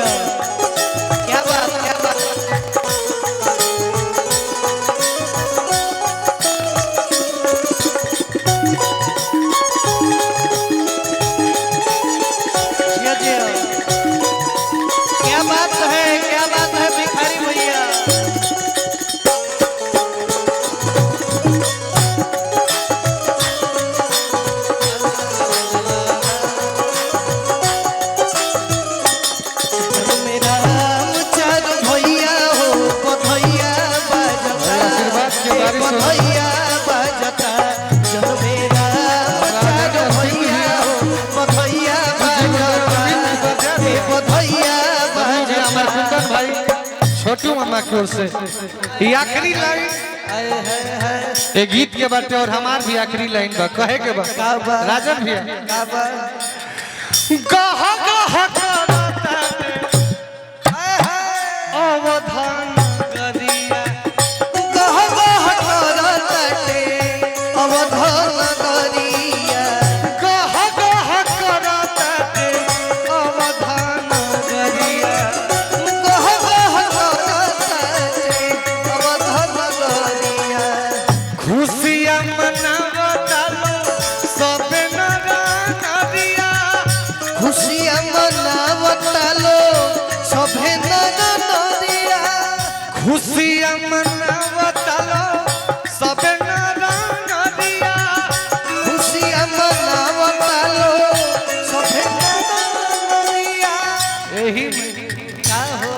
भैया क्या बात क्या बात। क्या बात है भिखारी भैया। मेरा मुचार भैया हो बधैया बजता बधैया बजता जब मेरा मुचार भैया हो बधैया बजता बधैया बजता। भाई छोटू मामा की ओर से ये आखिरी लाइन ये गीत के बाटे और हमार भी आखिरी लाइन बा कहे के बा राजन भैया गह गह करता अवधान गरिया गह गह करताटे अवधान गरिया गह गह करता अवधान गरिया गह गह करताटे अवधान गरिया। खुशियां मनावता लो सबे नरिया खुशियां मनावता लो सभे नरिया खुशियां मनावता लो सबे नरिया खुशियां मनावता लो सभे नरिया। यही का हो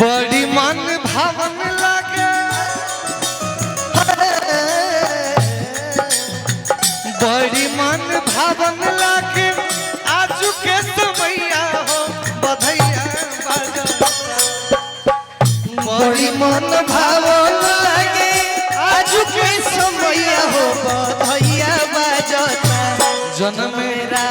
बड़ी मन भावन लागे बड़ी मन भावन लागे आजू के समैया हो बधैया बजता बड़ी मन भावन लागे आज के समय हो बधैया बजता जन्म मेरा